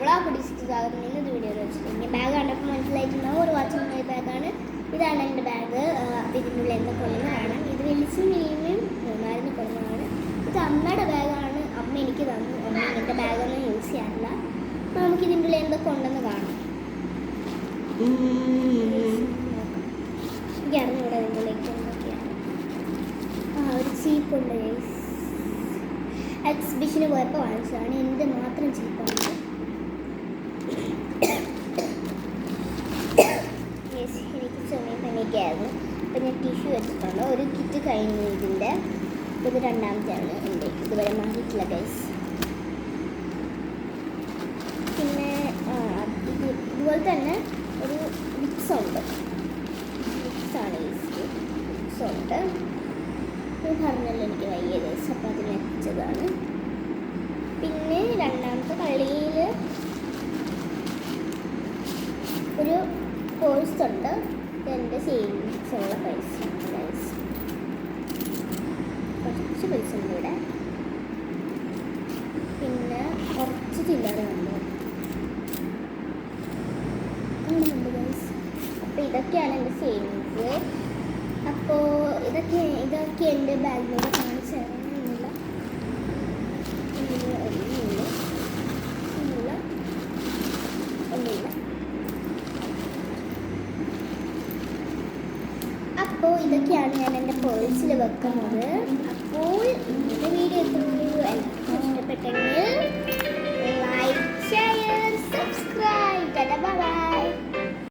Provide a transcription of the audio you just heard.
Vlog discuss ഇന്നത്തെ വീഡിയോയിൽ വെച്ചിട്ടുണ്ടെങ്കിൽ ബാഗ് കണ്ടപ്പോൾ മനസ്സിലായിട്ടുണ്ടാവും ഒരു വാച്ചിങ് മൈ ബാഗാണ്. ഇതാണ് എൻ്റെ ബാഗ്. അപ്പോൾ ഇതിൻ്റെ ഉള്ളിൽ എന്താ കൊള്ളുന്ന കാണാം. ഇത് വലിച്ചും മിനിമം മരുന്ന് കൊള്ളുന്നതാണ്. ഇത് അമ്മയുടെ ബാഗാണ്. അമ്മ എനിക്ക് തന്നു. അമ്മ എൻ്റെ ബാഗൊന്നും യൂസ് ചെയ്യാറില്ല. അപ്പോൾ നമുക്ക് ഇതിൻ്റെ ഉള്ളിൽ എന്തൊക്കെ ഉണ്ടെന്ന് കാണാം. എനിക്ക് അറിഞ്ഞൂടെ ഇതിൻ്റെ ഉള്ളിലേക്ക് എന്തൊക്കെയാണ്. ഒരു ചീപ്പുണ്ട് ഗൈസ്. എക്സിബിഷന് പോയപ്പോൾ വാങ്ങിച്ചതാണ്. എന്ത് മാത്രം ചീപ്പാണ്. എനിക്ക് ചുമയും പനിയൊക്കെയായിരുന്നു. അപ്പം ഞാൻ ടിഷ്യൂ വെച്ചിട്ടുണ്ട്. ഒരു കിറ്റ് കഴിഞ്ഞു ഇതിൻ്റെ. ഇത് രണ്ടാമത്തെയാണ് എൻ്റെ. ഇതുവരെ മാറിയിട്ടില്ല ഗൈസ്. പിന്നെ ഇതുപോലെ തന്നെ ഒരു വിക്സ് ഉണ്ട്. വിക്സാണ് വിക്സ് ഉണ്ട്. പറഞ്ഞല്ലോ എനിക്ക് വയ്യ ഗൈസ്. അപ്പോൾ അതിന് വെച്ചതാണ്. പിന്നെ രണ്ടാമത്തെ കളിയിൽ ഒരു കോഴ്സ് ഉണ്ട്. ഇതെൻ്റെ സേവിങ്സ് ഉള്ള പൈസ. കുറച്ച് പൈസ ഉണ്ട് ഇവിടെ. പിന്നെ കുറച്ച് ചില്ലറയുണ്ട്. ഗൈസ്. അപ്പോൾ ഇതൊക്കെയാണ് എൻ്റെ സേവിങ്സ്. അപ്പോൾ ഇതൊക്കെ എൻ്റെ ബാഗിലൂടെ കാണിച്ചു തരാനൊന്നുമില്ല. ഒന്നുമില്ല. അപ്പോൾ ഇതൊക്കെയാണ് ഞാൻ എൻ്റെ പേഴ്സിൽ വെക്കുന്നത്. അപ്പോൾ ഇന്നത്തെ വീഡിയോ എല്ലാവർക്കും ഇഷ്ടപ്പെട്ടെങ്കിൽ like, share, subscribe. Bye bye.